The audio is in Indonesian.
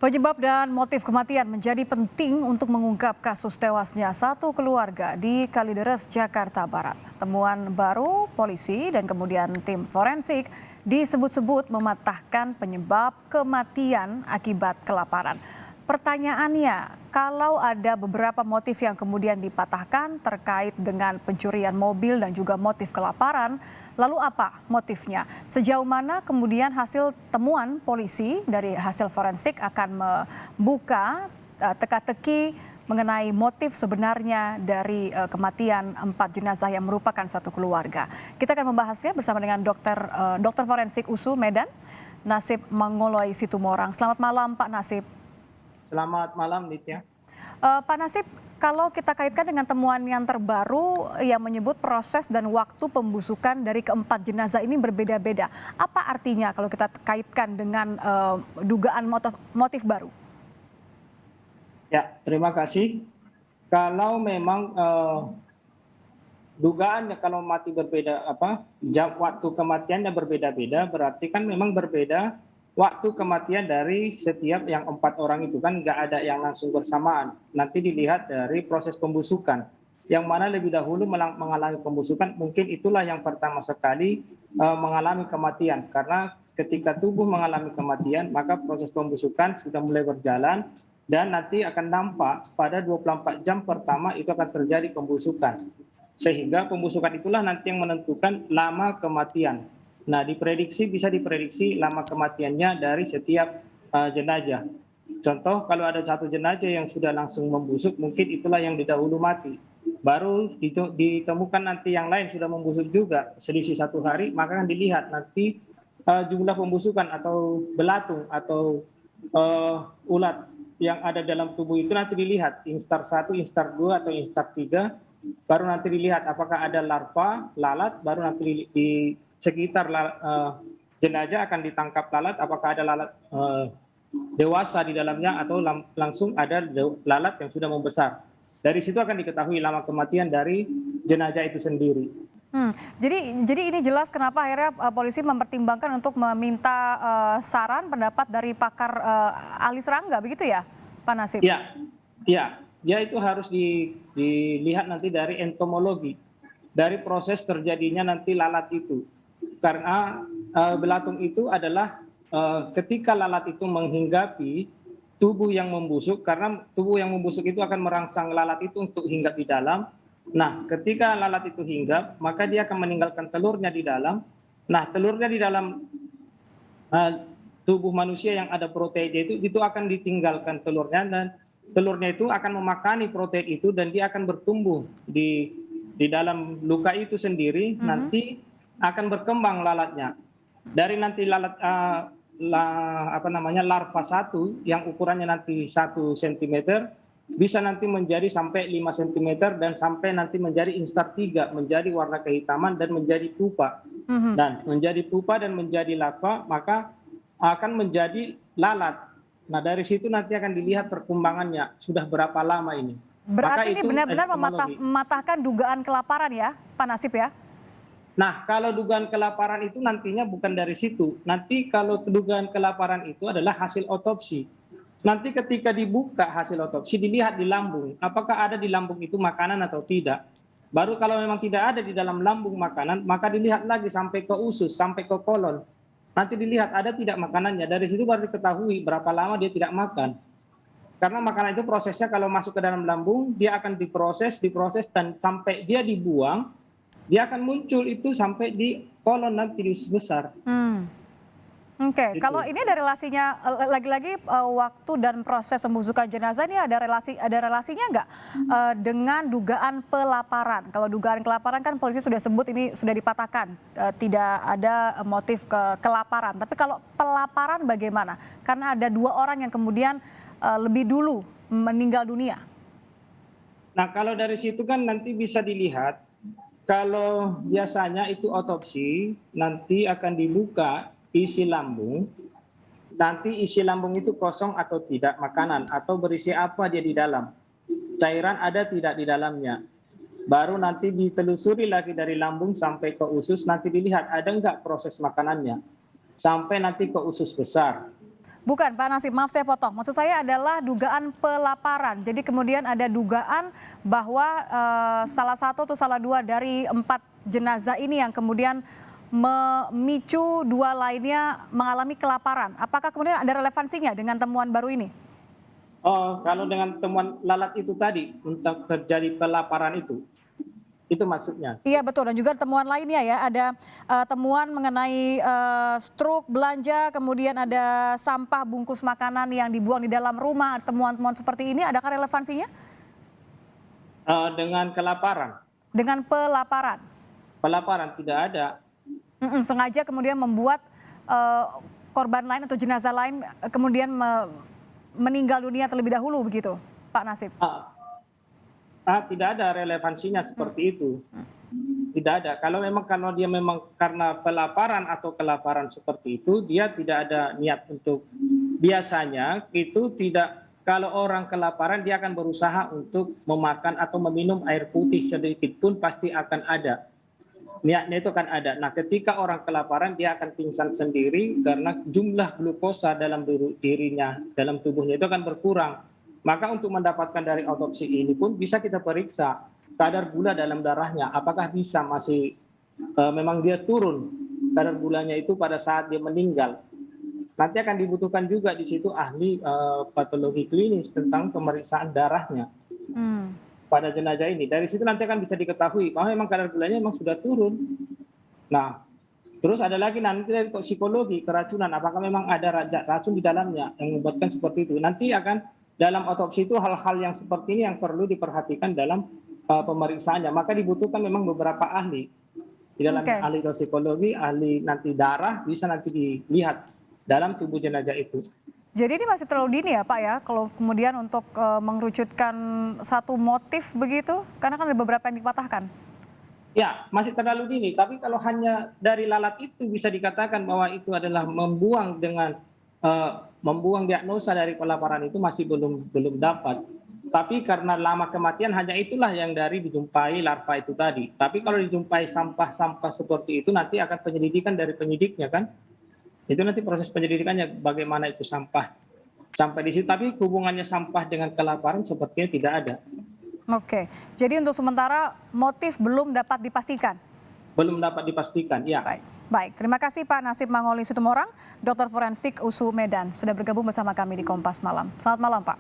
Penyebab dan motif kematian menjadi penting untuk mengungkap kasus tewasnya satu keluarga di Kalideres, Jakarta Barat. Temuan baru polisi dan kemudian tim forensik disebut-sebut mematahkan penyebab kematian akibat kelaparan. Pertanyaannya, kalau ada beberapa motif yang kemudian dipatahkan terkait dengan pencurian mobil dan juga motif kelaparan, lalu apa motifnya? Sejauh mana kemudian hasil temuan polisi dari hasil forensik akan membuka teka-teki mengenai motif sebenarnya dari kematian 4 jenazah yang merupakan satu keluarga. Kita akan membahasnya bersama dengan dokter forensik USU Medan, Nasib Mangoloi Situmorang. Selamat malam Pak Nasib. Selamat malam, Nitya. Pak Nasib, kalau kita kaitkan dengan temuan yang terbaru yang menyebut proses dan waktu pembusukan dari keempat jenazah ini berbeda-beda. Apa artinya kalau kita kaitkan dengan dugaan motif baru? Ya, terima kasih. Kalau memang dugaannya kalau mati berbeda, waktu kematiannya berbeda-beda, berarti kan memang berbeda waktu kematian dari setiap yang 4 orang itu kan nggak ada yang langsung bersamaan. Nanti dilihat dari proses pembusukan. Yang mana lebih dahulu mengalami pembusukan, mungkin itulah yang pertama sekali mengalami kematian. Karena ketika tubuh mengalami kematian, maka proses pembusukan sudah mulai berjalan dan nanti akan nampak pada 24 jam pertama itu akan terjadi pembusukan. Sehingga pembusukan itulah nanti yang menentukan lama kematian. Nah, bisa diprediksi lama kematiannya dari setiap jenazah. Contoh, kalau ada satu jenazah yang sudah langsung membusuk, mungkin itulah yang didahulu mati. Baru ditemukan nanti yang lain sudah membusuk juga, selisih 1 hari, maka akan dilihat nanti jumlah pembusukan atau belatung atau ulat yang ada dalam tubuh itu nanti dilihat, instar 1, instar 2, atau instar 3, baru nanti dilihat apakah ada larva, lalat, baru nanti di sekitar jenazah akan ditangkap lalat, apakah ada lalat dewasa di dalamnya atau langsung ada lalat yang sudah membesar. Dari situ akan diketahui lama kematian dari jenazah itu sendiri. Jadi ini jelas kenapa akhirnya polisi mempertimbangkan untuk meminta saran pendapat dari pakar ahli serangga, begitu ya, Pak Nasib? Ya, itu harus dilihat nanti dari entomologi, dari proses terjadinya nanti lalat itu. Karena belatung itu adalah ketika lalat itu menghinggapi tubuh yang membusuk, karena tubuh yang membusuk itu akan merangsang lalat itu untuk hinggap di dalam. Nah, ketika lalat itu hinggap, maka dia akan meninggalkan telurnya di dalam. Nah, telurnya di dalam tubuh manusia yang ada protein itu akan ditinggalkan telurnya, dan telurnya itu akan memakani protein itu dan dia akan bertumbuh di dalam luka itu sendiri. Nanti akan berkembang lalatnya. Dari nanti lalat larva 1 yang ukurannya nanti 1 cm bisa nanti menjadi sampai 5 cm dan sampai nanti menjadi instar 3, menjadi warna kehitaman dan menjadi pupa. Dan menjadi pupa dan menjadi larva, maka akan menjadi lalat. Nah, dari situ nanti akan dilihat perkembangannya sudah berapa lama ini. Berarti ini benar-benar mematahkan dugaan kelaparan ya, Pak Nasib ya? Nah, kalau dugaan kelaparan itu nantinya bukan dari situ. Nanti kalau dugaan kelaparan itu adalah hasil otopsi. Nanti ketika dibuka hasil otopsi, dilihat di lambung, apakah ada di lambung itu makanan atau tidak. Baru kalau memang tidak ada di dalam lambung makanan, maka dilihat lagi sampai ke usus, sampai ke kolon. Nanti dilihat ada tidak makanannya. Dari situ baru diketahui berapa lama dia tidak makan. Karena makanan itu prosesnya kalau masuk ke dalam lambung, dia akan diproses, dan sampai dia dibuang, dia akan muncul itu sampai di kolon nanti di usus besar. Oke, Gitu. kalau ini ada relasinya lagi-lagi waktu dan proses pembusukan jenazah ini ada relasinya nggak dengan dugaan pelaparan? Kalau dugaan kelaparan kan polisi sudah sebut ini sudah dipatahkan, tidak ada motif kelaparan. Tapi kalau pelaparan bagaimana? Karena ada 2 orang yang kemudian lebih dulu meninggal dunia. Nah, kalau dari situ kan nanti bisa dilihat, kalau biasanya itu otopsi nanti akan dibuka isi lambung, nanti isi lambung itu kosong atau tidak makanan, atau berisi apa dia di dalam, cairan ada tidak di dalamnya. Baru nanti ditelusuri lagi dari lambung sampai ke usus, nanti dilihat ada enggak proses makanannya, sampai nanti ke usus besar. Bukan Pak Nasib, maaf saya potong. Maksud saya adalah dugaan pelaparan. Jadi kemudian ada dugaan bahwa salah satu atau salah dua dari 4 jenazah ini yang kemudian memicu 2 lainnya mengalami kelaparan. Apakah kemudian ada relevansinya dengan temuan baru ini? Oh, kalau dengan temuan lalat itu tadi untuk terjadi pelaparan itu maksudnya. Iya betul, dan juga temuan lainnya ya, ada temuan mengenai struk belanja, kemudian ada sampah bungkus makanan yang dibuang di dalam rumah, temuan-temuan seperti ini, adakah relevansinya? Dengan kelaparan. Dengan pelaparan? Pelaparan tidak ada. Sengaja kemudian membuat korban lain atau jenazah lain kemudian meninggal dunia terlebih dahulu begitu, Pak Nasib? Tidak ada relevansinya seperti itu. Tidak ada. Kalau dia memang karena pelaparan atau kelaparan seperti itu, dia tidak ada niat untuk, biasanya itu tidak, kalau orang kelaparan dia akan berusaha untuk memakan atau meminum air putih sedikit pun pasti akan ada. Niatnya itu kan ada. Nah, ketika orang kelaparan dia akan pingsan sendiri karena jumlah glukosa dalam dirinya, dalam tubuhnya itu akan berkurang. Maka untuk mendapatkan dari autopsi ini pun bisa kita periksa kadar gula dalam darahnya. Apakah bisa masih memang dia turun kadar gulanya itu pada saat dia meninggal. Nanti akan dibutuhkan juga di situ ahli patologi klinis tentang pemeriksaan darahnya pada jenazah ini. Dari situ nanti akan bisa diketahui bahwa memang kadar gulanya memang sudah turun. Nah, terus ada lagi nanti dari toksikologi keracunan. Apakah memang ada racun di dalamnya yang membuatkan seperti itu. Nanti akan dalam otopsi itu hal-hal yang seperti ini yang perlu diperhatikan dalam pemeriksaannya. Maka dibutuhkan memang beberapa ahli. Di dalam ahli toksikologi, ahli nanti darah bisa nanti dilihat dalam tubuh jenazah itu. Jadi ini masih terlalu dini ya Pak ya, kalau kemudian untuk mengerucutkan satu motif begitu, karena kan ada beberapa yang dipatahkan. Ya, masih terlalu dini. Tapi kalau hanya dari lalat itu bisa dikatakan bahwa itu adalah membuang diagnosa dari pelaparan itu masih belum dapat. Tapi karena lama kematian hanya itulah yang dari dijumpai larva itu tadi. Tapi kalau dijumpai sampah-sampah seperti itu nanti akan penyelidikan dari penyidiknya kan. Itu nanti proses penyelidikannya bagaimana itu sampah sampai di situ. Tapi hubungannya sampah dengan kelaparan sepertinya tidak ada. Oke, jadi untuk sementara motif belum dapat dipastikan? Belum dapat dipastikan, ya. Baik. Terima kasih Pak Nasib Mangoli Situmorang, Dokter Forensik USU Medan, sudah bergabung bersama kami di Kompas Malam. Selamat malam Pak.